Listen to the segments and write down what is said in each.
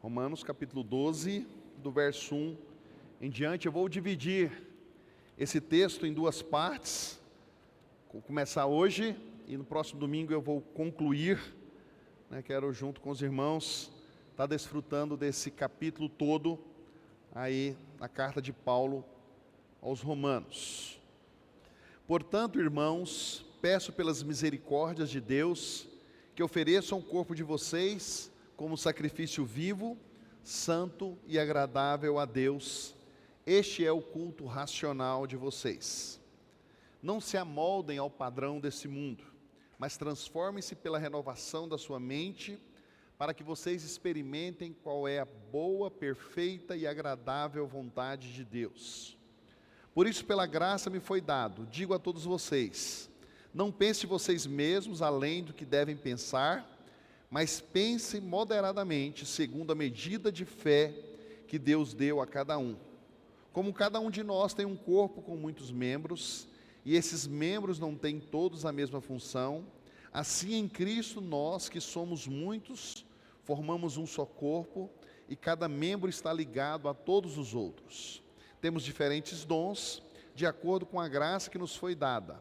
Romanos capítulo 12, do verso 1 em diante. Eu vou dividir esse texto em duas partes. Vou começar hoje e no próximo domingo eu vou concluir. Quero, junto com os irmãos, estar desfrutando desse capítulo todo aí na carta de Paulo aos Romanos. Portanto, irmãos, peço pelas misericórdias de Deus que ofereçam o corpo de vocês como sacrifício vivo, santo e agradável a Deus. Este é o culto racional de vocês. Não se amoldem ao padrão desse mundo, mas transformem-se pela renovação da sua mente, para que vocês experimentem qual é a boa, perfeita e agradável vontade de Deus. Por isso, pela graça me foi dado, digo a todos vocês, não pensem vocês mesmos além do que devem pensar, mas pensem moderadamente, segundo a medida de fé que Deus deu a cada um. Como cada um de nós tem um corpo com muitos membros, e esses membros não têm todos a mesma função, assim em Cristo nós, que somos muitos, formamos um só corpo, e cada membro está ligado a todos os outros. Temos diferentes dons, de acordo com a graça que nos foi dada.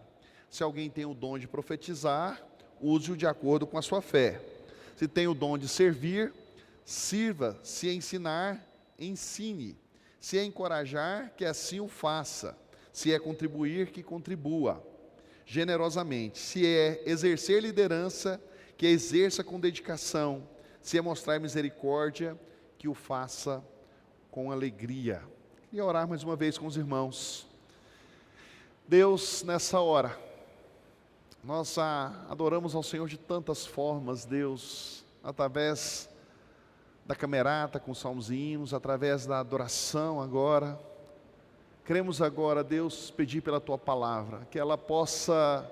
Se alguém tem o dom de profetizar, use-o de acordo com a sua fé. Se tem o dom de servir, sirva. Se ensinar, ensine. Se é encorajar, que assim o faça. Se é contribuir, que contribua generosamente. Se é exercer liderança, que exerça com dedicação. Se é mostrar misericórdia, que o faça com alegria. E orar mais uma vez com os irmãos. Deus, nessa hora, nós adoramos ao Senhor de tantas formas, Deus, através da camerata com salmos e hinos, através da adoração agora. Queremos agora, Deus, pedir pela Tua Palavra, que ela possa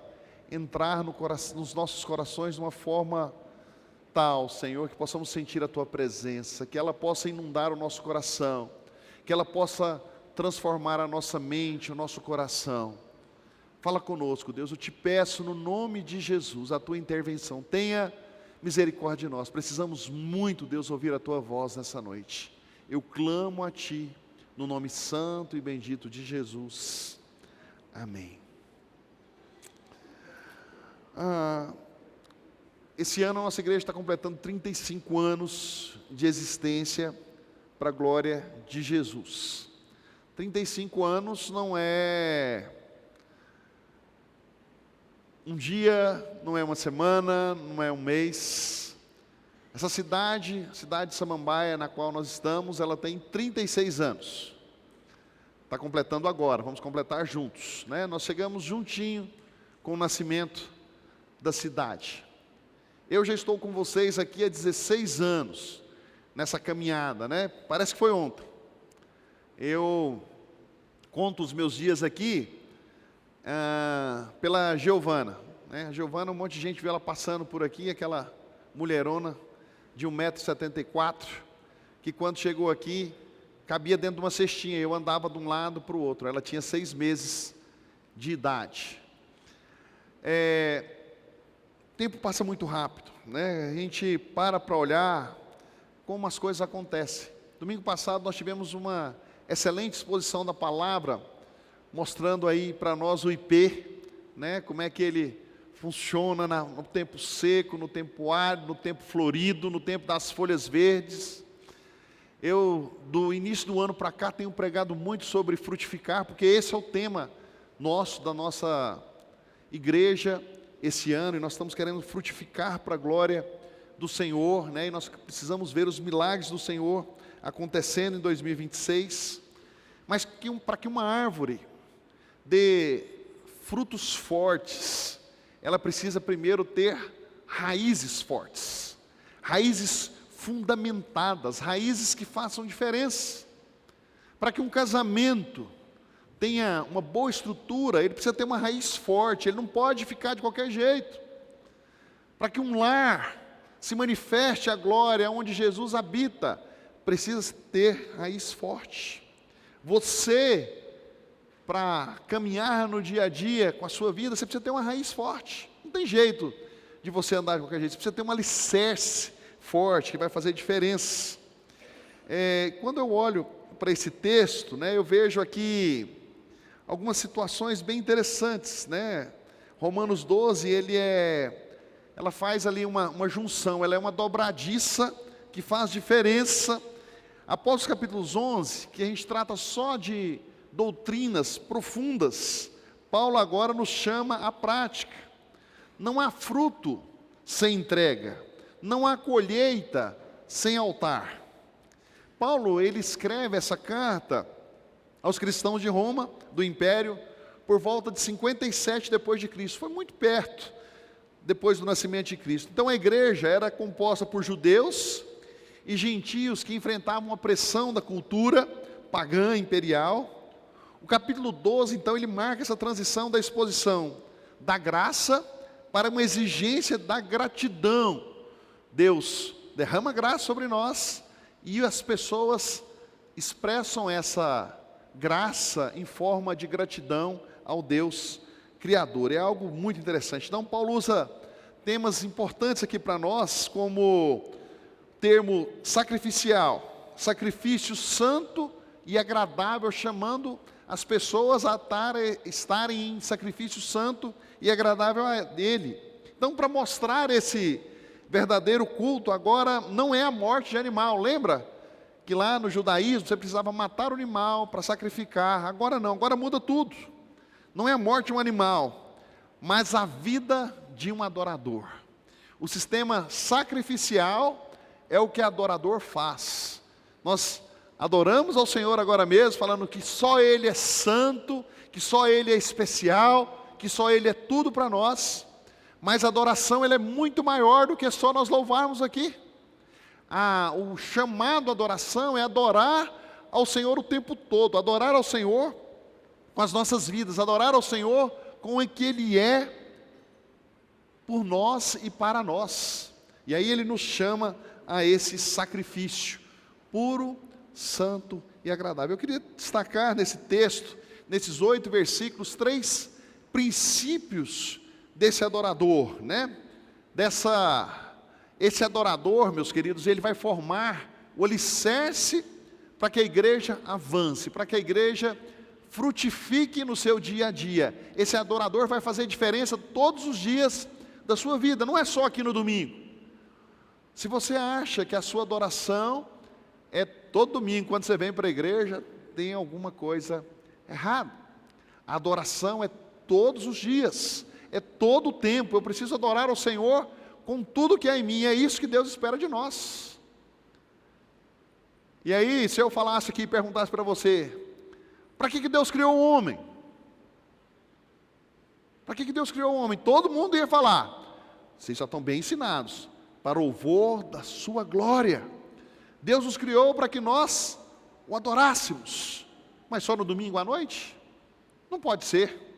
entrar nos nossos corações de uma forma tal, Senhor, que possamos sentir a Tua presença, que ela possa inundar o nosso coração, que ela possa transformar a nossa mente, o nosso coração. Fala conosco, Deus, eu te peço no nome de Jesus, a Tua intervenção. Tenha misericórdia de nós. Precisamos muito, Deus, ouvir a Tua voz nessa noite. Eu clamo a Ti, no nome santo e bendito de Jesus. Amém. Esse ano a nossa igreja está completando 35 anos de existência para a glória de Jesus. 35 anos não é um dia, não é uma semana, não é um mês. Essa cidade, a cidade de Samambaia, na qual nós estamos, ela tem 36 anos. Está completando agora, vamos completar juntos, né? Nós chegamos juntinho com o nascimento da cidade. Eu já estou com vocês aqui há 16 anos, nessa caminhada, né? Parece que foi ontem. Eu conto os meus dias aqui pela Giovana, né? A Giovana, um monte de gente vê ela passando por aqui, aquela mulherona de 1,74 m, que quando chegou aqui, cabia dentro de uma cestinha, eu andava de um lado para o outro. Ela tinha 6 meses de idade. O tempo passa muito rápido, né? A gente para olhar como as coisas acontecem. Domingo passado nós tivemos uma excelente exposição da palavra, mostrando aí para nós o IP, né? Como é que ele funciona no tempo seco, no tempo árido, no tempo florido, no tempo das folhas verdes. Eu, do início do ano para cá, tenho pregado muito sobre frutificar, porque esse é o tema nosso, da nossa igreja, esse ano, e nós estamos querendo frutificar para a glória do Senhor, né? E nós precisamos ver os milagres do Senhor acontecendo em 2026, mas para que uma árvore dê frutos fortes, ela precisa primeiro ter raízes fortes, raízes fundamentadas, raízes que façam diferença. Para que um casamento tenha uma boa estrutura, ele precisa ter uma raiz forte, ele não pode ficar de qualquer jeito. Para que um lar se manifeste a glória onde Jesus habita, precisa ter raiz forte. Você, para caminhar no dia a dia com a sua vida, você precisa ter uma raiz forte. Não tem jeito de você andar de qualquer jeito, você precisa ter um alicerce forte que vai fazer diferença. Quando eu olho para esse texto, né, eu vejo aqui algumas situações bem interessantes, né? Romanos 12, ela faz ali uma junção, ela é uma dobradiça que faz diferença. Após os capítulos 11, que a gente trata só de doutrinas profundas, Paulo agora nos chama à prática. Não há fruto sem entrega, não há colheita sem altar. Paulo, ele escreve essa carta aos cristãos de Roma, do Império, por volta de 57 depois de Cristo. Foi muito perto depois do nascimento de Cristo. Então a igreja era composta por judeus e gentios que enfrentavam a pressão da cultura pagã imperial. O capítulo 12, então, ele marca essa transição da exposição da graça para uma exigência da gratidão. Deus derrama graça sobre nós e as pessoas expressam essa graça em forma de gratidão ao Deus Criador. É algo muito interessante. Então, Paulo usa temas importantes aqui para nós, como termo sacrificial, sacrifício santo e agradável, chamando as pessoas a estarem em sacrifício santo e agradável a Ele. Então, para mostrar esse verdadeiro culto, agora não é a morte de animal. Lembra que lá no judaísmo você precisava matar o animal para sacrificar? Agora não, agora muda tudo. Não é a morte de um animal, mas a vida de um adorador. O sistema sacrificial é o que adorador faz. Nós adoramos ao Senhor agora mesmo, falando que só Ele é santo, que só Ele é especial, que só Ele é tudo para nós. Mas a adoração, ela é muito maior do que só nós louvarmos aqui. O chamado à adoração é adorar ao Senhor o tempo todo, adorar ao Senhor com as nossas vidas, adorar ao Senhor com o que Ele é por nós e para nós. E aí Ele nos chama a esse sacrifício puro, santo e agradável. Eu queria destacar nesse texto, nesses 8 versículos, 3 princípios desse adorador, né? Esse adorador, meus queridos, ele vai formar o alicerce para que a igreja avance, para que a igreja frutifique no seu dia a dia. Esse adorador vai fazer diferença todos os dias da sua vida, não é só aqui no domingo. Se você acha que a sua adoração é todo domingo, quando você vem para a igreja, tem alguma coisa errada. A adoração é todos os dias, é todo o tempo. Eu preciso adorar ao Senhor com tudo que é em mim. É isso que Deus espera de nós. E aí, se eu falasse aqui e perguntasse para você, para que Deus criou o homem? Para que Deus criou o homem? Todo mundo ia falar, vocês já estão bem ensinados, para o louvor da sua glória. Deus nos criou para que nós o adorássemos, mas só no domingo à noite? Não pode ser.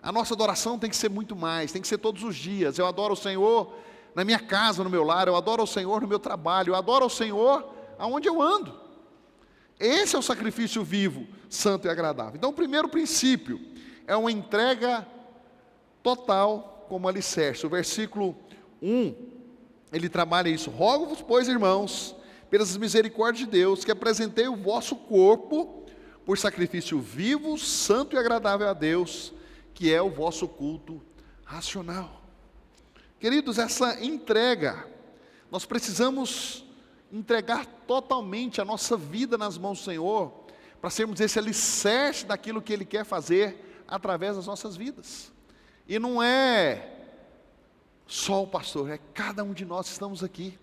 A nossa adoração tem que ser muito mais, tem que ser todos os dias. Eu adoro o Senhor na minha casa, no meu lar, eu adoro o Senhor no meu trabalho, eu adoro o Senhor aonde eu ando. Esse é o sacrifício vivo, santo e agradável. Então, o primeiro princípio é uma entrega total como alicerce. O versículo 1, ele trabalha isso. Rogo-vos, pois, irmãos, pelas misericórdias de Deus, que apresentei o vosso corpo por sacrifício vivo, santo e agradável a Deus, que é o vosso culto racional. Queridos, essa entrega, nós precisamos entregar totalmente a nossa vida nas mãos do Senhor, para sermos esse alicerce daquilo que Ele quer fazer através das nossas vidas. E não é só o pastor, é cada um de nós que estamos aqui.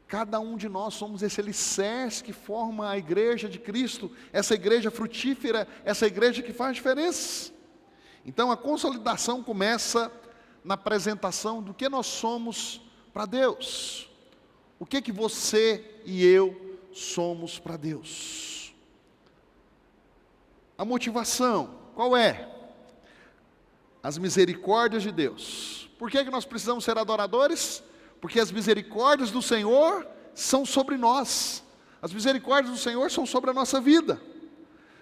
Cada um de nós somos esse alicerce que forma a igreja de Cristo, essa igreja frutífera, essa igreja que faz diferença. Então a consolidação começa na apresentação do que nós somos para Deus. O que você e eu somos para Deus? A motivação, qual é? As misericórdias de Deus. Por que nós precisamos ser adoradores? Porque as misericórdias do Senhor são sobre nós. As misericórdias do Senhor são sobre a nossa vida.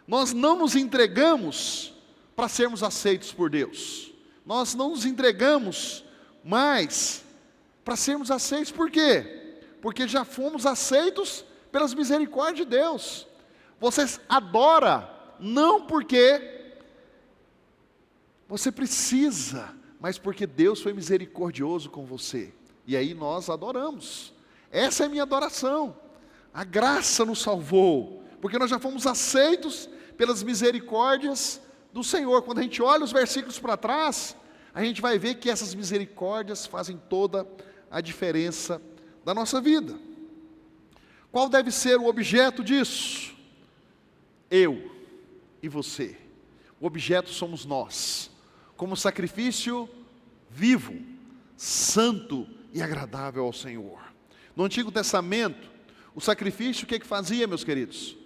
Nós não nos entregamos para sermos aceitos por Deus. Nós não nos entregamos mais para sermos aceitos. Por quê? Porque já fomos aceitos pelas misericórdias de Deus. Você adora, não porque você precisa, mas porque Deus foi misericordioso com você. E aí nós adoramos. Essa é a minha adoração. A graça nos salvou, porque nós já fomos aceitos pelas misericórdias do Senhor. Quando a gente olha os versículos para trás, a gente vai ver que essas misericórdias fazem toda a diferença da nossa vida. Qual deve ser o objeto disso? Eu e você. O objeto somos nós, como sacrifício vivo, santo e agradável ao Senhor. No Antigo Testamento, o sacrifício, o que fazia, meus queridos?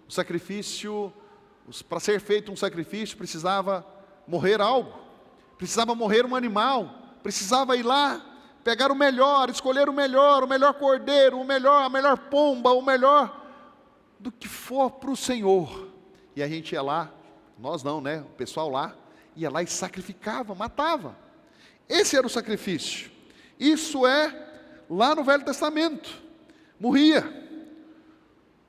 O sacrifício, para ser feito um sacrifício, precisava morrer algo, precisava morrer um animal, precisava ir lá, pegar o melhor, escolher o melhor cordeiro, a melhor pomba, o melhor do que for para o Senhor. E a gente ia lá, nós não, né? O pessoal lá, ia lá e sacrificava, matava. Esse era o sacrifício. Isso é lá no Velho Testamento. Morria.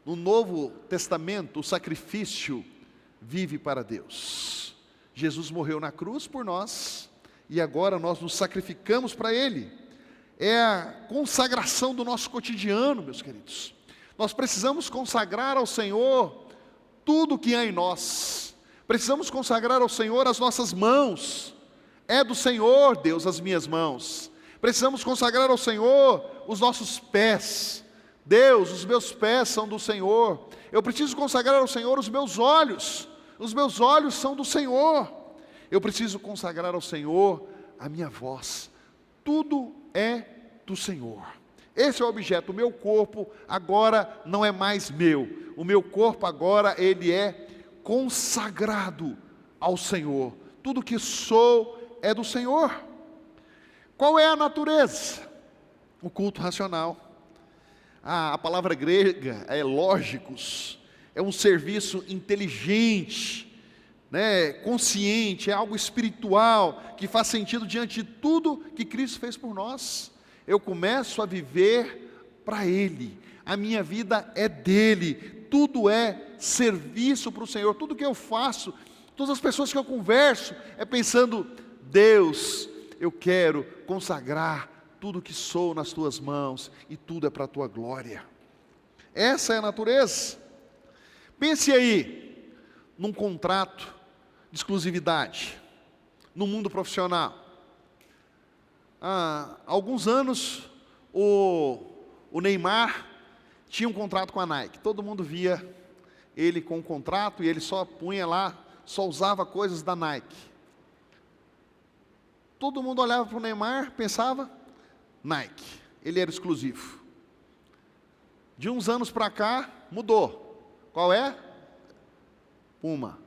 No Novo Testamento, o sacrifício vive para Deus. Jesus morreu na cruz por nós, e agora nós nos sacrificamos para Ele. É a consagração do nosso cotidiano, meus queridos. Nós precisamos consagrar ao Senhor tudo que há em nós. Precisamos consagrar ao Senhor as nossas mãos. É do Senhor, Deus, as minhas mãos. Precisamos consagrar ao Senhor os nossos pés. Deus, os meus pés são do Senhor. Eu preciso consagrar ao Senhor os meus olhos. Os meus olhos são do Senhor. Eu preciso consagrar ao Senhor a minha voz. Tudo é do Senhor. Esse é o objeto. O meu corpo agora não é mais meu. O meu corpo agora, ele é consagrado ao Senhor. Tudo que sou é do Senhor. Qual é a natureza? O culto racional. A palavra grega é lógicos. É um serviço inteligente, né, consciente, é algo espiritual, que faz sentido diante de tudo que Cristo fez por nós. Eu começo a viver para Ele, a minha vida é dEle, tudo é serviço para o Senhor, tudo que eu faço, todas as pessoas que eu converso, é pensando, Deus, eu quero consagrar tudo que sou nas Tuas mãos, e tudo é para a Tua glória. Essa é a natureza. Pense aí, num contrato de exclusividade, no mundo profissional. Há alguns anos, o Neymar tinha um contrato com a Nike. Todo mundo via ele com o contrato e ele só punha lá, só usava coisas da Nike. Todo mundo olhava para o Neymar, pensava, Nike, ele era exclusivo. De uns anos para cá, mudou. Qual é? Puma.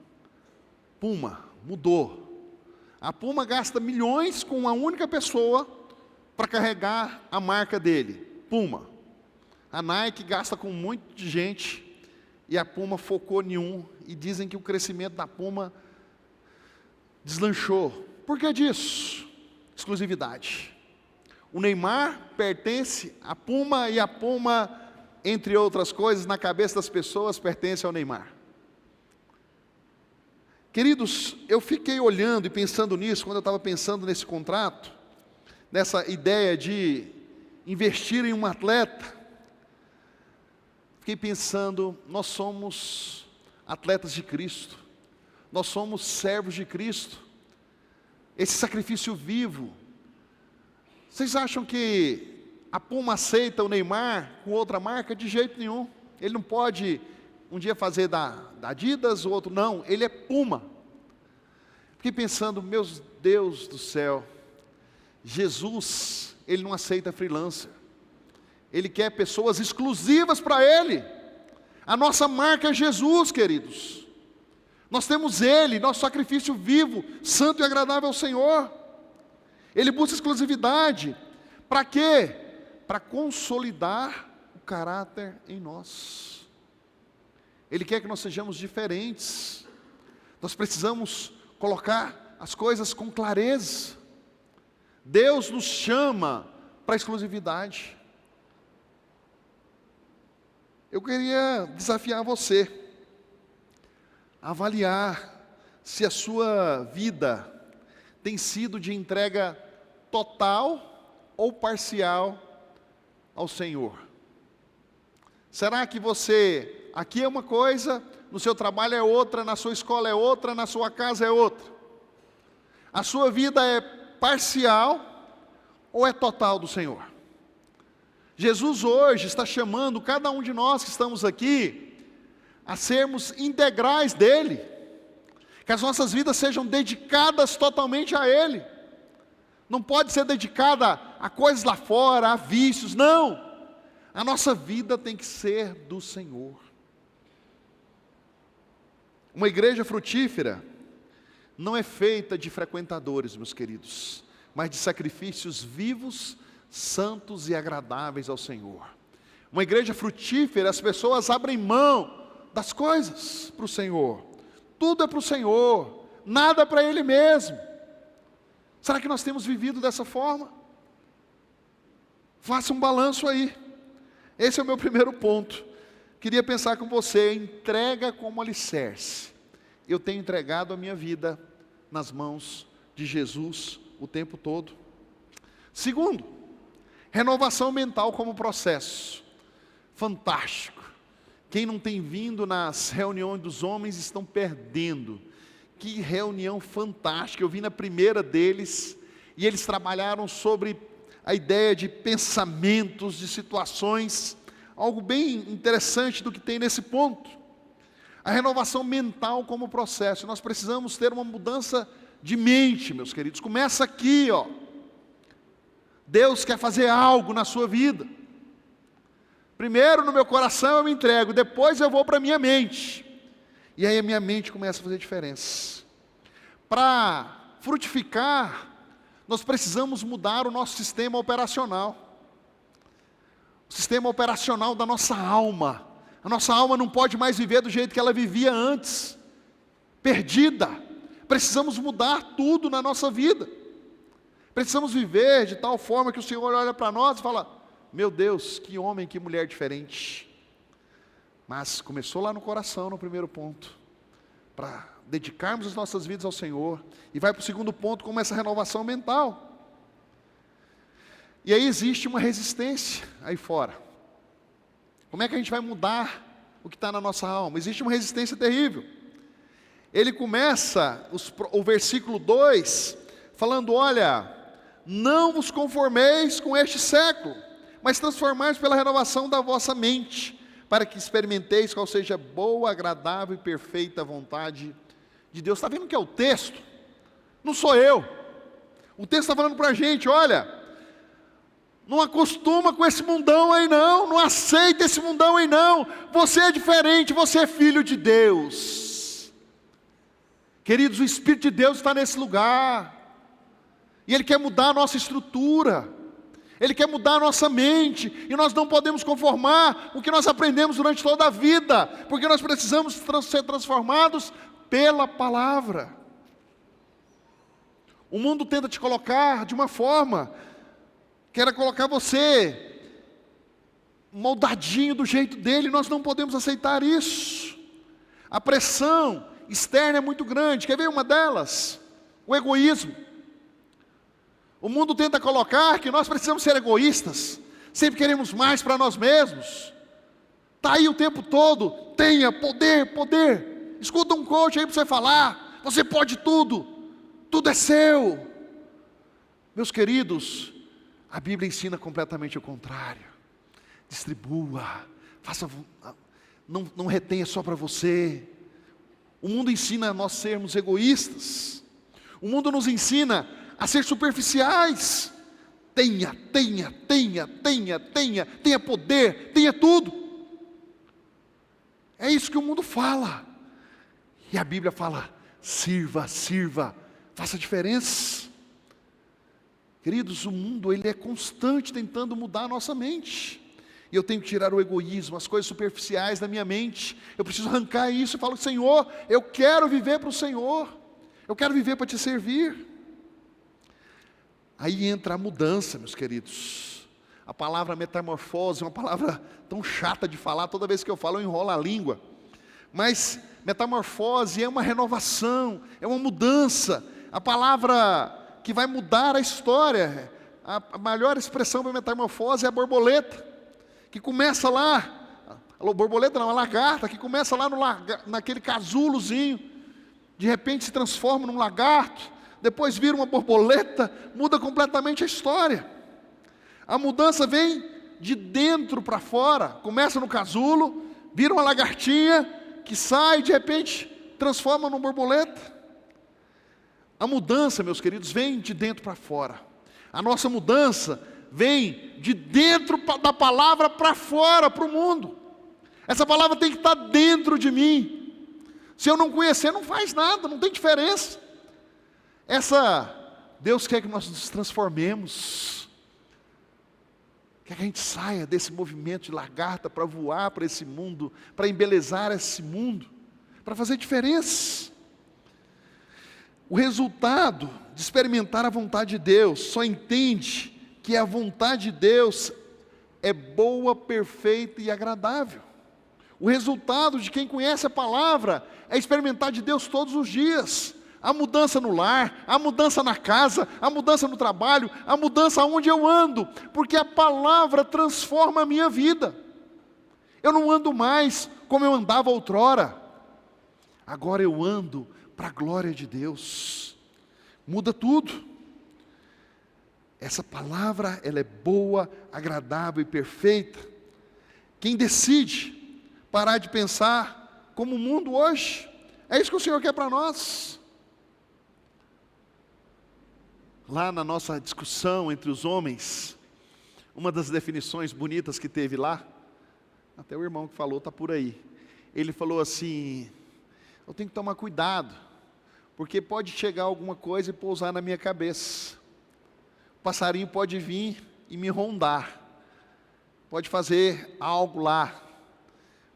Puma, mudou. A Puma gasta milhões com uma única pessoa para carregar a marca dele, Puma. A Nike gasta com muita gente e a Puma focou em um, e dizem que o crescimento da Puma deslanchou. Por que disso? Exclusividade. O Neymar pertence à Puma e a Puma, entre outras coisas, na cabeça das pessoas, pertence ao Neymar. Queridos, eu fiquei olhando e pensando nisso, quando eu estava pensando nesse contrato, nessa ideia de investir em um atleta, fiquei pensando, nós somos atletas de Cristo, nós somos servos de Cristo, esse sacrifício vivo. Vocês acham que a Puma aceita o Neymar com outra marca? De jeito nenhum. Ele não pode um dia fazer da Adidas, o outro não, ele é Puma. Fiquei pensando, meu Deus do céu, Jesus, ele não aceita freelancer. Ele quer pessoas exclusivas para Ele. A nossa marca é Jesus, queridos. Nós temos Ele, nosso sacrifício vivo, santo e agradável ao Senhor. Ele busca exclusividade. Para quê? Para consolidar o caráter em nós. Ele quer que nós sejamos diferentes. Nós precisamos colocar as coisas com clareza. Deus nos chama para a exclusividade. Eu queria desafiar você a avaliar se a sua vida tem sido de entrega total ou parcial ao Senhor. Será que você, aqui é uma coisa, no seu trabalho é outra, na sua escola é outra, na sua casa é outra? A sua vida é parcial ou é total do Senhor? Jesus hoje está chamando cada um de nós que estamos aqui a sermos integrais dEle, que as nossas vidas sejam dedicadas totalmente a Ele. Não pode ser dedicada a coisas lá fora, a vícios, não. A nossa vida tem que ser do Senhor. Uma igreja frutífera não é feita de frequentadores, meus queridos, mas de sacrifícios vivos, santos e agradáveis ao Senhor. Uma igreja frutífera, as pessoas abrem mão das coisas para o Senhor. Tudo é para o Senhor, nada para Ele mesmo. Será que nós temos vivido dessa forma? Faça um balanço aí. Esse é o meu primeiro ponto. Queria pensar com você, entrega como alicerce. Eu tenho entregado a minha vida nas mãos de Jesus o tempo todo. Segundo, renovação mental como processo. Fantástico. Quem não tem vindo nas reuniões dos homens estão perdendo. Que reunião fantástica. Eu vi na primeira deles e eles trabalharam sobre a ideia de pensamentos, de situações, algo bem interessante do que tem nesse ponto. A renovação mental como processo. Nós precisamos ter uma mudança de mente, meus queridos. Começa aqui, ó. Deus quer fazer algo na sua vida. Primeiro no meu coração eu me entrego, depois eu vou para a minha mente. E aí a minha mente começa a fazer diferença. Para frutificar, nós precisamos mudar o nosso sistema operacional. O sistema operacional da nossa alma. A nossa alma não pode mais viver do jeito que ela vivia antes. Perdida. Precisamos mudar tudo na nossa vida. Precisamos viver de tal forma que o Senhor olha para nós e fala: meu Deus, que homem, que mulher diferente. Mas começou lá no coração, no primeiro ponto. Para dedicarmos as nossas vidas ao Senhor. E vai para o segundo ponto, como essa renovação mental. E aí existe uma resistência aí fora. Como é que a gente vai mudar o que está na nossa alma? Existe uma resistência terrível. Ele começa o versículo 2 falando: olha, não vos conformeis com este século, mas transformai-vos pela renovação da vossa mente, para que experimenteis qual seja boa, agradável e perfeita vontade de Deus. Está vendo o que é o texto? Não sou eu. O texto está falando para a gente: olha, não acostuma com esse mundão aí não, não aceita esse mundão aí não, você é diferente, você é filho de Deus. Queridos, o Espírito de Deus está nesse lugar, e Ele quer mudar a nossa estrutura, Ele quer mudar a nossa mente, e nós não podemos conformar o que nós aprendemos durante toda a vida, porque nós precisamos ser transformados pela palavra. O mundo tenta te colocar de uma forma, quer colocar você moldadinho do jeito dele, nós não podemos aceitar isso. A pressão externa é muito grande. Quer ver uma delas? O egoísmo. O mundo tenta colocar que nós precisamos ser egoístas, sempre queremos mais para nós mesmos. Está aí o tempo todo: tenha poder, poder. Escuta um coach aí para você falar: você pode tudo, tudo é seu. Meus queridos, a Bíblia ensina completamente o contrário. Distribua, faça, não retenha só para você. O mundo ensina a nós sermos egoístas. O mundo nos ensina a ser superficiais. Tenha poder, tenha tudo. É isso que o mundo fala. E a Bíblia fala: sirva, faça diferença. Queridos, o mundo ele é constante tentando mudar a nossa mente. E eu tenho que tirar o egoísmo, as coisas superficiais da minha mente. Eu preciso arrancar isso e falar: Senhor, eu quero viver para o Senhor. Eu quero viver para te servir. Aí entra a mudança, meus queridos. A palavra metamorfose é uma palavra tão chata de falar, toda vez que eu falo eu enrolo a língua. Mas metamorfose é uma renovação, é uma mudança. A palavra que vai mudar a história, a melhor expressão para metamorfose é a borboleta, que começa lá, a borboleta não, a lagarta, que começa lá naquele casulozinho, de repente se transforma num lagarto, depois vira uma borboleta, muda completamente a história. A mudança vem de dentro para fora, começa no casulo, vira uma lagartinha, que sai e de repente transforma numa borboleta. A mudança, meus queridos, vem de dentro para fora. A nossa mudança vem de dentro da palavra para fora, para o mundo. Essa palavra tem que estar dentro de mim. Se eu não conhecer, não faz nada, não tem diferença. Deus quer que nós nos transformemos. Quer que a gente saia desse movimento de lagarta para voar para esse mundo, para embelezar esse mundo, para fazer diferença. O resultado de experimentar a vontade de Deus só entende que a vontade de Deus é boa, perfeita e agradável. O resultado de quem conhece a palavra é experimentar de Deus todos os dias. A mudança no lar, a mudança na casa, a mudança no trabalho, a mudança onde eu ando, porque a palavra transforma a minha vida. Eu não ando mais como eu andava outrora, agora eu ando para a glória de Deus. Muda tudo. Essa palavra, ela é boa, agradável e perfeita. Quem decide parar de pensar como o mundo hoje, é isso que o Senhor quer para nós. Lá na nossa discussão entre os homens, uma das definições bonitas que teve lá, até o irmão que falou está por aí, ele falou assim: eu tenho que tomar cuidado, porque pode chegar alguma coisa e pousar na minha cabeça. O passarinho pode vir e me rondar, pode fazer algo lá,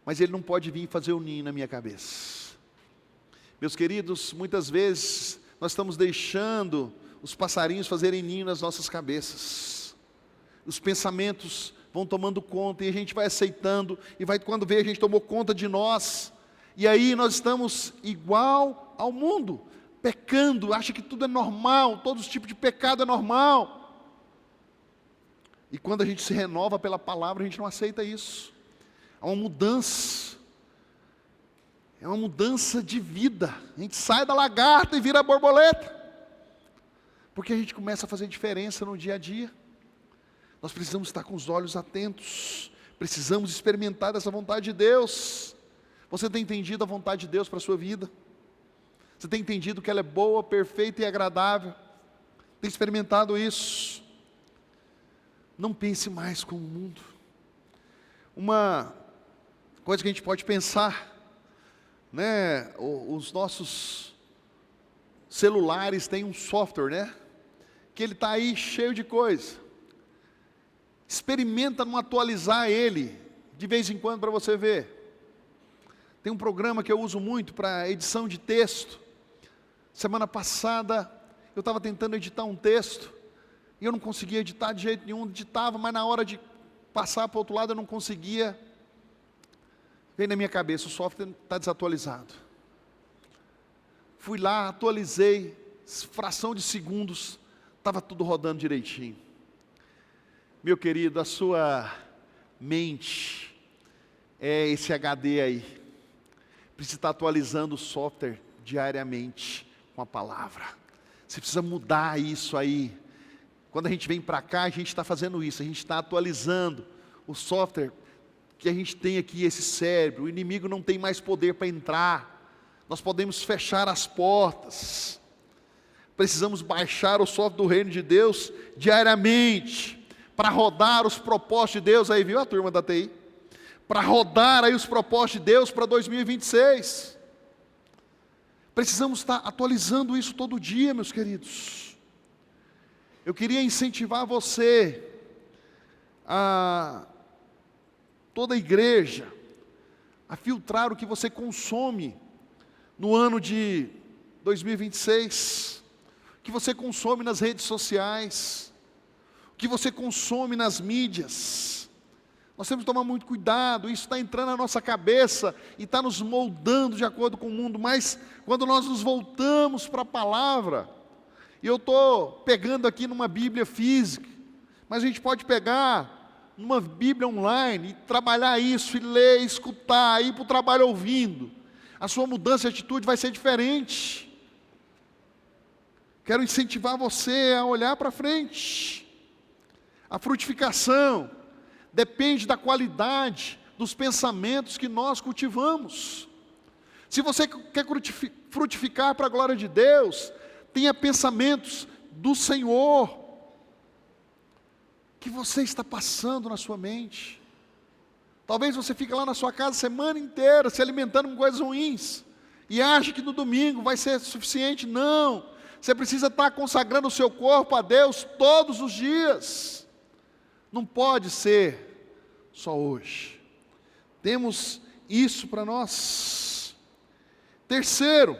mas ele não pode vir fazer o ninho na minha cabeça. Meus queridos, muitas vezes nós estamos deixando os passarinhos fazerem ninho nas nossas cabeças. Os pensamentos vão tomando conta e a gente vai aceitando, e quando vê, a gente tomou conta de nós, e aí nós estamos igual ao mundo, pecando, acha que tudo é normal, todos os tipos de pecado é normal. E quando a gente se renova pela palavra, a gente não aceita isso. Há uma mudança, é uma mudança de vida. A gente sai da lagarta e vira borboleta, porque a gente começa a fazer diferença no dia a dia. Nós precisamos estar com os olhos atentos, precisamos experimentar essa vontade de Deus. Você tem entendido a vontade de Deus para a sua vida? Você tem entendido que ela é boa, perfeita e agradável? Tem experimentado isso? Não pense mais como o mundo. Uma coisa que a gente pode pensar, né? Os nossos celulares têm um software, né? Que ele está aí cheio de coisa. Experimenta não atualizar ele de vez em quando para você ver. Tem um programa que eu uso muito para edição de texto. Semana passada eu estava tentando editar um texto e eu não conseguia editar de jeito nenhum. Editava, mas na hora de passar para o outro lado eu não conseguia. Veio na minha cabeça: o software está desatualizado. Fui lá, atualizei, fração de segundos, estava tudo rodando direitinho. Meu querido, a sua mente é esse HD aí. Precisa estar atualizando o software diariamente com a palavra. Você precisa mudar isso aí. Quando a gente vem para cá, a gente está fazendo isso. A gente está atualizando o software que a gente tem aqui, esse cérebro. O inimigo não tem mais poder para entrar. Nós podemos fechar as portas. Precisamos baixar o software do reino de Deus diariamente, para rodar os propósitos de Deus. Aí, viu a turma da TI? Para rodar aí os propósitos de Deus para 2026. Precisamos estar atualizando isso todo dia, meus queridos. Eu queria incentivar você, toda a igreja, a filtrar o que você consome no ano de 2026, o que você consome nas redes sociais, o que você consome nas mídias. Nós temos que tomar muito cuidado, isso está entrando na nossa cabeça e está nos moldando de acordo com o mundo, mas quando nós nos voltamos para a palavra, e eu estou pegando aqui numa Bíblia física, mas a gente pode pegar numa Bíblia online e trabalhar isso, e ler, escutar, ir para o trabalho ouvindo, a sua mudança de atitude vai ser diferente. Quero incentivar você a olhar para frente. A frutificação depende da qualidade dos pensamentos que nós cultivamos. Se você quer frutificar para a glória de Deus, tenha pensamentos do Senhor. O que você está passando na sua mente? Talvez você fique lá na sua casa a semana inteira se alimentando com coisas ruins e acha que no domingo vai ser suficiente. Não, você precisa estar consagrando o seu corpo a Deus todos os dias. Não pode ser só hoje. Temos isso para nós. Terceiro,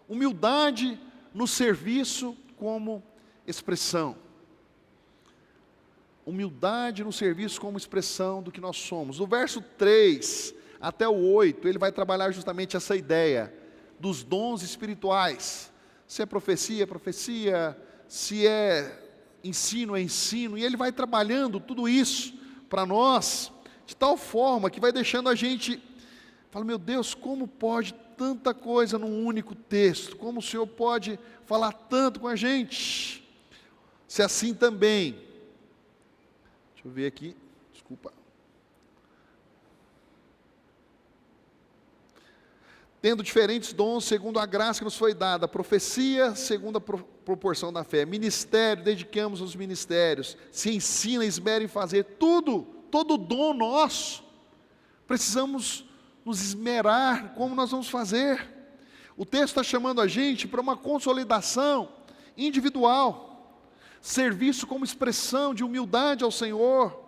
humildade no serviço como expressão. Humildade no serviço como expressão do que nós somos. Do verso 3 até o 8, ele vai trabalhar justamente essa ideia dos dons espirituais. Se é profecia, é profecia. Se é ensino, é ensino. E ele vai trabalhando tudo isso para nós, de tal forma que vai deixando a gente, fala, meu Deus, como pode tanta coisa num único texto? Como o Senhor pode falar tanto com a gente? Se assim também, deixa eu ver aqui, desculpa. Tendo diferentes dons segundo a graça que nos foi dada, profecia segundo a proporção da fé, ministério, dediquemos aos ministérios, se ensina, esmera em fazer, tudo, todo dom nosso, precisamos nos esmerar, como nós vamos fazer? O texto está chamando a gente para uma consolidação individual, serviço como expressão de humildade ao Senhor.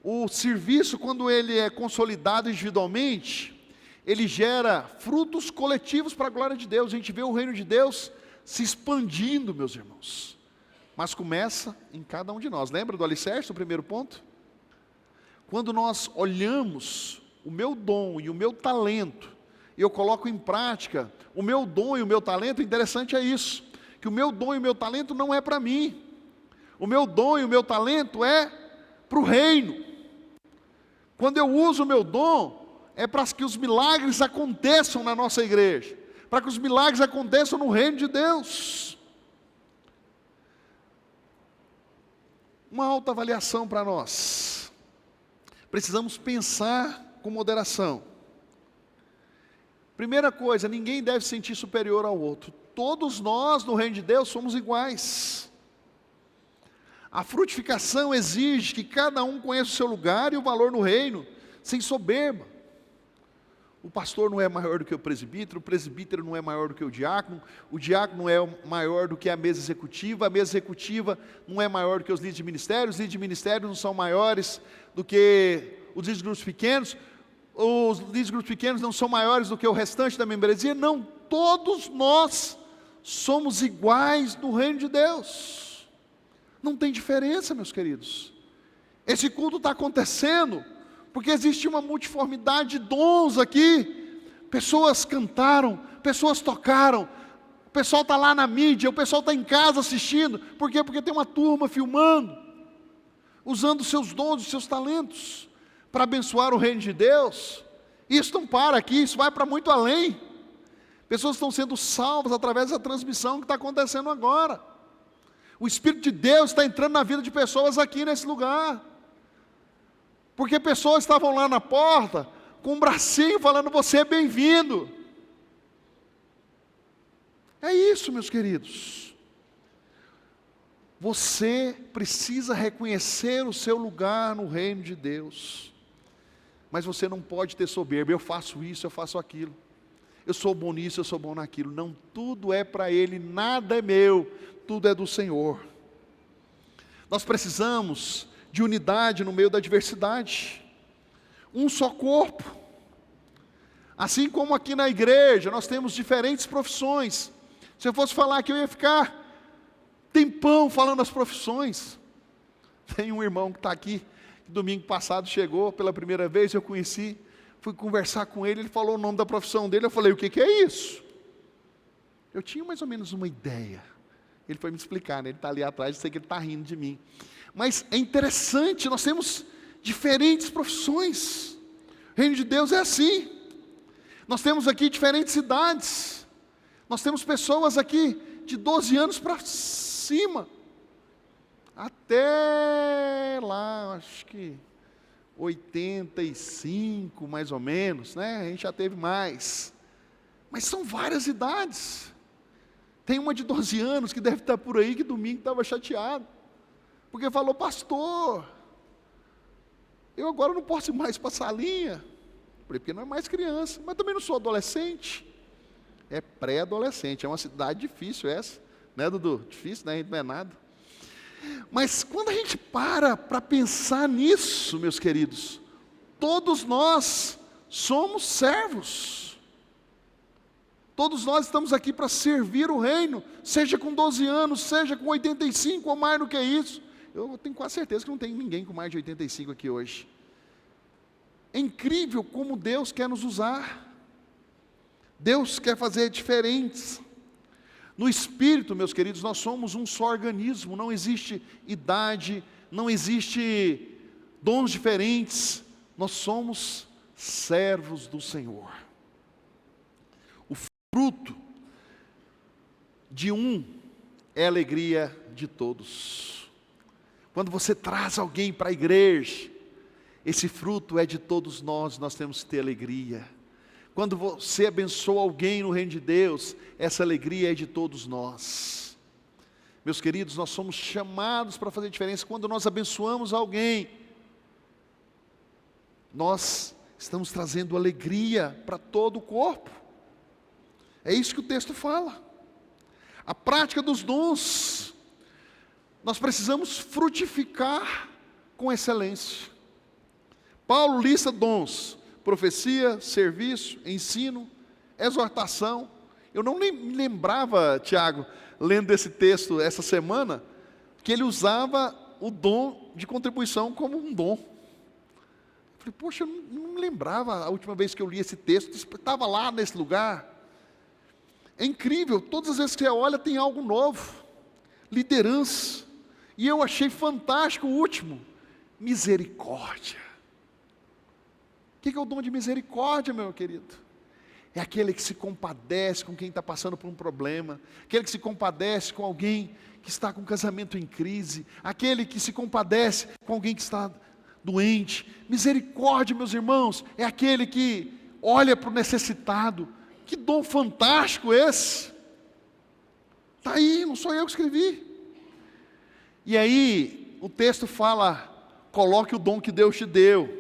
O serviço, quando ele é consolidado individualmente, ele gera frutos coletivos para a glória de Deus. A gente vê o reino de Deus se expandindo, meus irmãos. Mas começa em cada um de nós. Lembra do alicerce, o primeiro ponto? Quando nós olhamos o meu dom e o meu talento, e eu coloco em prática o meu dom e o meu talento, o interessante é isso, que o meu dom e o meu talento não é para mim. O meu dom e o meu talento é para o reino. Quando eu uso o meu dom, é para que os milagres aconteçam na nossa igreja, para que os milagres aconteçam no reino de Deus. Uma autoavaliação para nós. Precisamos pensar com moderação. Primeira coisa, ninguém deve se sentir superior ao outro. Todos nós no reino de Deus somos iguais. A frutificação exige que cada um conheça o seu lugar e o valor no reino, sem soberba. O pastor não é maior do que o presbítero não é maior do que o diácono não é maior do que a mesa executiva não é maior do que os líderes de ministérios não são maiores do que os líderes de grupos pequenos, os líderes de grupos pequenos não são maiores do que o restante da membresia, não, todos nós somos iguais no reino de Deus, não tem diferença, meus queridos. Esse culto está acontecendo porque existe uma multiformidade de dons aqui. Pessoas cantaram, pessoas tocaram, o pessoal está lá na mídia, o pessoal está em casa assistindo. Por quê? Porque tem uma turma filmando, usando os seus dons, os seus talentos, para abençoar o reino de Deus. Isso não para aqui, isso vai para muito além. Pessoas estão sendo salvas através da transmissão que está acontecendo agora. O Espírito de Deus está entrando na vida de pessoas aqui nesse lugar. Porque pessoas estavam lá na porta, com um bracinho falando, você é bem-vindo. É isso, meus queridos. Você precisa reconhecer o seu lugar no reino de Deus. Mas você não pode ter soberba, eu faço isso, eu faço aquilo. Eu sou bom nisso, eu sou bom naquilo. Não, tudo é para Ele, nada é meu, tudo é do Senhor. Nós precisamos de unidade no meio da diversidade, um só corpo, assim como aqui na igreja, nós temos diferentes profissões. Se eu fosse falar aqui, eu ia ficar tempão falando as profissões. Tem um irmão que está aqui, que domingo passado chegou pela primeira vez, eu conheci, fui conversar com ele, ele falou o nome da profissão dele, eu falei, o que é isso? Eu tinha mais ou menos uma ideia. Ele foi me explicar, né? Ele está ali atrás, eu sei que ele está rindo de mim. Mas é interessante, nós temos diferentes profissões. O reino de Deus é assim. Nós temos aqui diferentes idades. Nós temos pessoas aqui de 12 anos para cima. Até lá, acho que 85, mais ou menos, né? A gente já teve mais. Mas são várias idades. Tem uma de 12 anos que deve estar por aí, que domingo estava chateado. Porque falou, pastor, eu agora não posso ir mais para a salinha. Porque não é mais criança, mas também não sou adolescente. É pré-adolescente, é uma cidade difícil essa. Né, Dudu? Difícil, né? A gente não é nada. Mas quando a gente para pensar nisso, meus queridos, todos nós somos servos. Todos nós estamos aqui para servir o reino, seja com 12 anos, seja com 85 ou mais do que isso. Eu tenho quase certeza que não tem ninguém com mais de 85 aqui hoje. É incrível como Deus quer nos usar. Deus quer fazer diferentes. No Espírito, meus queridos, nós somos um só organismo, não existe idade, não existe dons diferentes, nós somos servos do Senhor. O fruto de um é a alegria de todos. Quando você traz alguém para a igreja, esse fruto é de todos nós, nós temos que ter alegria. Quando você abençoa alguém no reino de Deus, essa alegria é de todos nós. Meus queridos, nós somos chamados para fazer diferença. Quando nós abençoamos alguém, nós estamos trazendo alegria para todo o corpo. É isso que o texto fala. A prática dos dons, nós precisamos frutificar com excelência. Paulo lista dons: profecia, serviço, ensino, exortação. Eu não me lembrava, Tiago, lendo esse texto essa semana, que ele usava o dom de contribuição como um dom. Eu falei, poxa, eu não me lembrava a última vez que eu li esse texto, estava lá nesse lugar. É incrível, todas as vezes que você olha tem algo novo. Liderança. E eu achei fantástico o último, misericórdia. O que é o dom de misericórdia, meu querido? É aquele que se compadece com quem está passando por um problema, aquele que se compadece com alguém que está com um casamento em crise, aquele que se compadece com alguém que está doente. Misericórdia, meus irmãos, é aquele que olha para o necessitado. Que dom fantástico esse! Está aí, não sou eu que escrevi. E aí, o texto fala, coloque o dom que Deus te deu,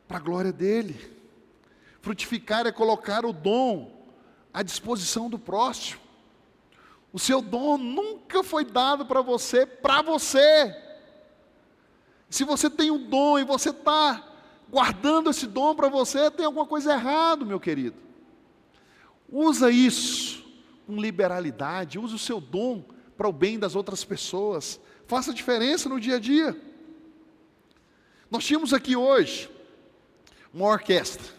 para a glória dele. Frutificar é colocar o dom à disposição do próximo. O seu dom nunca foi dado para você. Se você tem um dom e você está guardando esse dom para você, tem alguma coisa errada, meu querido. Usa isso com liberalidade, use o seu dom para o bem das outras pessoas. Faça diferença no dia a dia. Nós tínhamos aqui hoje uma orquestra,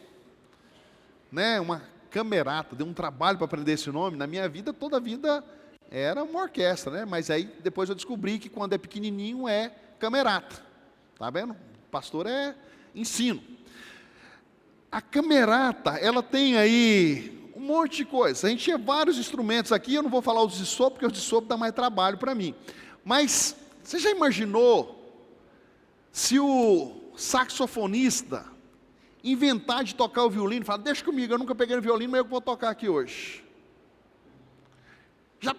né? Uma camerata, deu um trabalho para aprender esse nome. Na minha vida, toda a vida era uma orquestra, né? Mas aí depois eu descobri que quando é pequenininho é camerata. Tá vendo? Pastor é ensino. A camerata, ela tem aí um monte de coisa. A gente tinha vários instrumentos aqui, eu não vou falar os de sopro, porque os de sopro dá mais trabalho para mim. Mas você já imaginou se o saxofonista inventar de tocar o violino, falar, deixa comigo, eu nunca peguei no violino, mas eu vou tocar aqui hoje. Já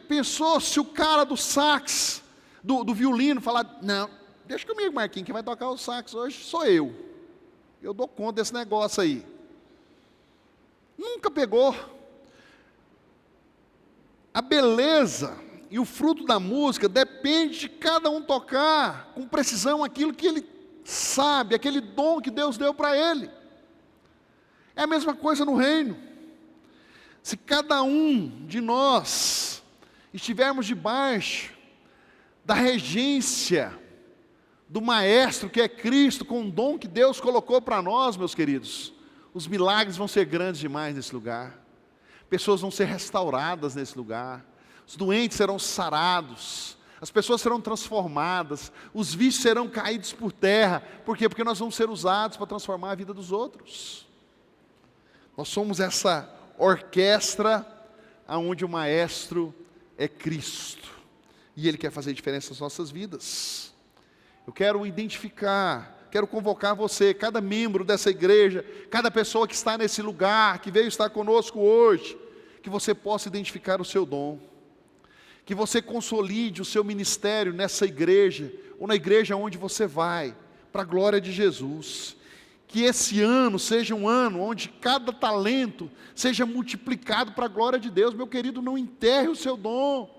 pensou se o cara do sax, do violino, falar, não, deixa comigo, Marquinhos, quem vai tocar o sax hoje sou eu. Eu dou conta desse negócio aí. Nunca pegou. A beleza e o fruto da música depende de cada um tocar com precisão aquilo que ele sabe, aquele dom que Deus deu para ele. É a mesma coisa no reino. Se cada um de nós estivermos debaixo da regência do Maestro, que é Cristo, com o dom que Deus colocou para nós, meus queridos, os milagres vão ser grandes demais nesse lugar. Pessoas vão ser restauradas nesse lugar. Os doentes serão sarados. As pessoas serão transformadas. Os vícios serão caídos por terra. Por quê? Porque nós vamos ser usados para transformar a vida dos outros. Nós somos essa orquestra onde o Maestro é Cristo. E Ele quer fazer diferença nas nossas vidas. Eu quero identificar, quero convocar você, cada membro dessa igreja, cada pessoa que está nesse lugar, que veio estar conosco hoje, que você possa identificar o seu dom, que você consolide o seu ministério nessa igreja, ou na igreja onde você vai, para a glória de Jesus. Que esse ano seja um ano onde cada talento seja multiplicado para a glória de Deus. Meu querido, não enterre o seu dom.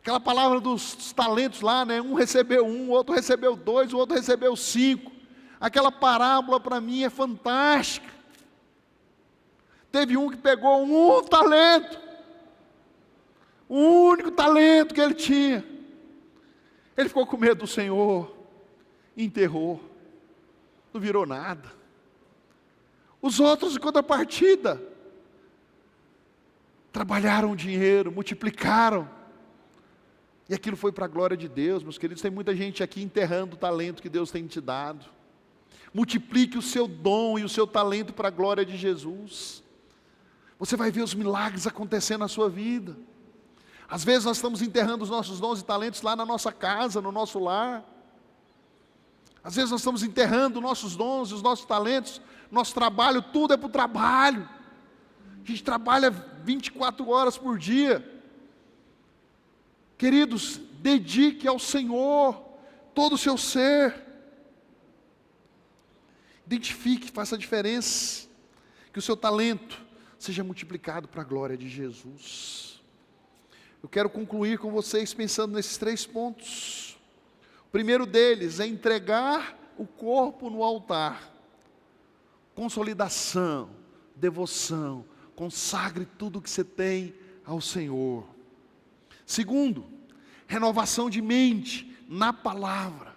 Aquela palavra dos talentos lá, né? Um recebeu um, o outro recebeu dois, o outro recebeu 5. Aquela parábola para mim é fantástica. Teve um que pegou um talento, o único talento que ele tinha. Ele ficou com medo do Senhor, enterrou, não virou nada. Os outros, em contrapartida, trabalharam o dinheiro, multiplicaram. E aquilo foi para a glória de Deus, meus queridos. Tem muita gente aqui enterrando o talento que Deus tem te dado. Multiplique o seu dom e o seu talento para a glória de Jesus. Você vai ver os milagres acontecendo na sua vida. Às vezes nós estamos enterrando os nossos dons e talentos lá na nossa casa, no nosso lar. Às vezes nós estamos enterrando nossos dons e os nossos talentos, nosso trabalho, tudo é para o trabalho. A gente trabalha 24 horas por dia. Queridos, dedique ao Senhor todo o seu ser. Identifique, faça a diferença. Que o seu talento seja multiplicado para a glória de Jesus. Eu quero concluir com vocês pensando nesses 3 pontos. O primeiro deles é entregar o corpo no altar. Consolidação, devoção, consagre tudo o que você tem ao Senhor. Segundo, renovação de mente na palavra.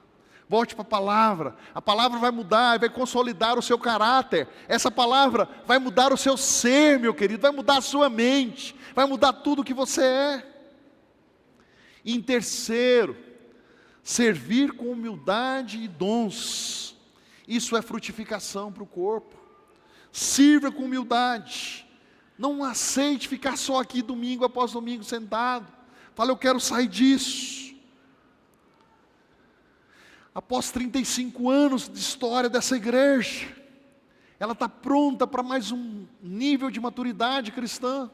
Volte para a palavra vai mudar, vai consolidar o seu caráter. Essa palavra vai mudar o seu ser, meu querido, vai mudar a sua mente, vai mudar tudo o que você é. E em terceiro, servir com humildade e dons. Isso é frutificação para o corpo. Sirva com humildade. Não aceite ficar só aqui domingo após domingo sentado. Fala, eu quero sair disso. Após 35 anos de história dessa igreja, ela está pronta para mais um nível de maturidade cristã.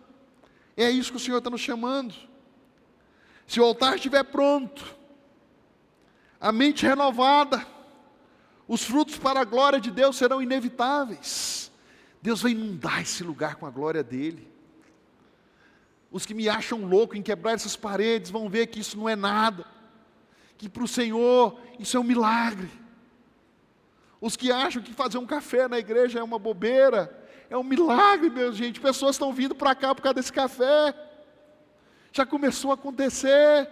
É isso que o Senhor está nos chamando. Se o altar estiver pronto, a mente renovada, os frutos para a glória de Deus serão inevitáveis. Deus vai inundar esse lugar com a glória dEle. Os que me acham louco em quebrar essas paredes vão ver que isso não é nada, que para o Senhor isso é um milagre. Os que acham que fazer um café na igreja é uma bobeira, é um milagre, meu gente. Pessoas estão vindo para cá por causa desse café. Já começou a acontecer.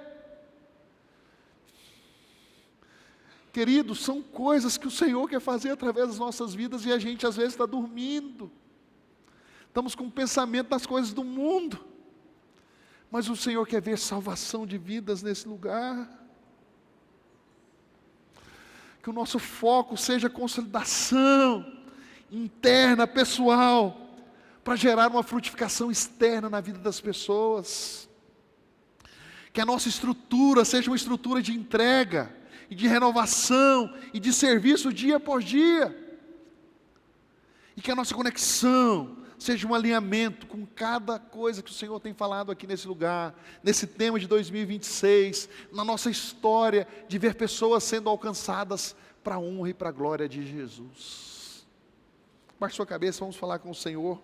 Queridos, são coisas que o Senhor quer fazer através das nossas vidas e a gente às vezes está dormindo. Estamos com o pensamento nas coisas do mundo. Mas o Senhor quer ver salvação de vidas nesse lugar. Que o nosso foco seja consolidação interna, pessoal, para gerar uma frutificação externa na vida das pessoas. Que a nossa estrutura seja uma estrutura de entrega, e de renovação, e de serviço dia após dia. E que a nossa conexão seja um alinhamento com cada coisa que o Senhor tem falado aqui nesse lugar, nesse tema de 2026, na nossa história de ver pessoas sendo alcançadas para a honra e para a glória de Jesus. Baixe sua cabeça, vamos falar com o Senhor.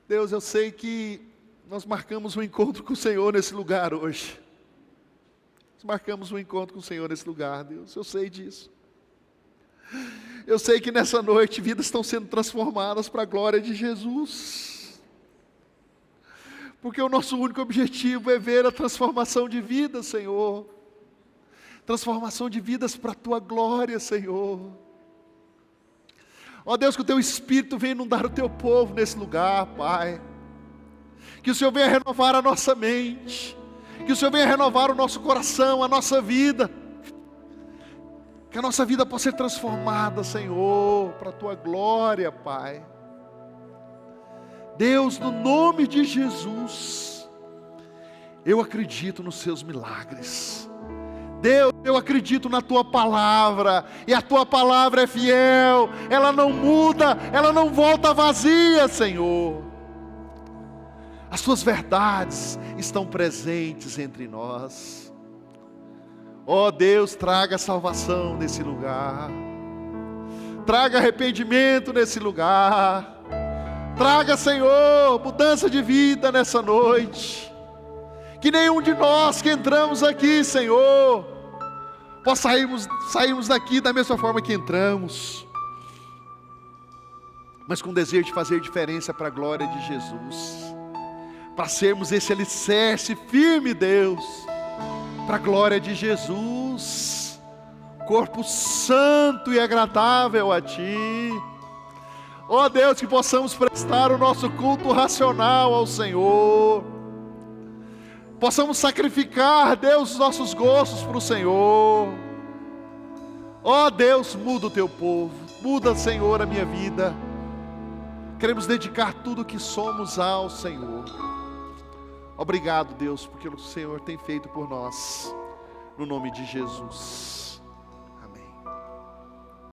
Deus, eu sei que nós marcamos um encontro com o Senhor nesse lugar hoje. Nós marcamos um encontro com o Senhor nesse lugar, Deus, eu sei disso. Eu sei que nessa noite vidas estão sendo transformadas para a glória de Jesus. Porque o nosso único objetivo é ver a transformação de vidas, Senhor. Transformação de vidas para a Tua glória, Senhor. Ó Deus, que o Teu Espírito venha inundar o Teu povo nesse lugar, Pai. Que o Senhor venha renovar a nossa mente. Que o Senhor venha renovar o nosso coração, a nossa vida. Que a nossa vida possa ser transformada, Senhor, para a Tua glória, Pai. Deus, no nome de Jesus, eu acredito nos Seus milagres. Deus, eu acredito na Tua palavra, e a Tua palavra é fiel, ela não muda, ela não volta vazia, Senhor. As Tuas verdades estão presentes entre nós. Ó Deus, traga salvação nesse lugar, traga arrependimento nesse lugar, traga, Senhor, mudança de vida nessa noite. Que nenhum de nós que entramos aqui, Senhor, possa sairmos daqui da mesma forma que entramos, mas com desejo de fazer diferença para a glória de Jesus, para sermos esse alicerce firme, Deus, para a glória de Jesus, corpo santo e agradável a Ti. Ó Deus, que possamos prestar o nosso culto racional ao Senhor, possamos sacrificar, Deus, os nossos gostos para o Senhor. Ó Deus, muda o Teu povo, muda, Senhor, a minha vida. Queremos dedicar tudo o que somos ao Senhor. Obrigado, Deus, porque o Senhor tem feito por nós, no nome de Jesus.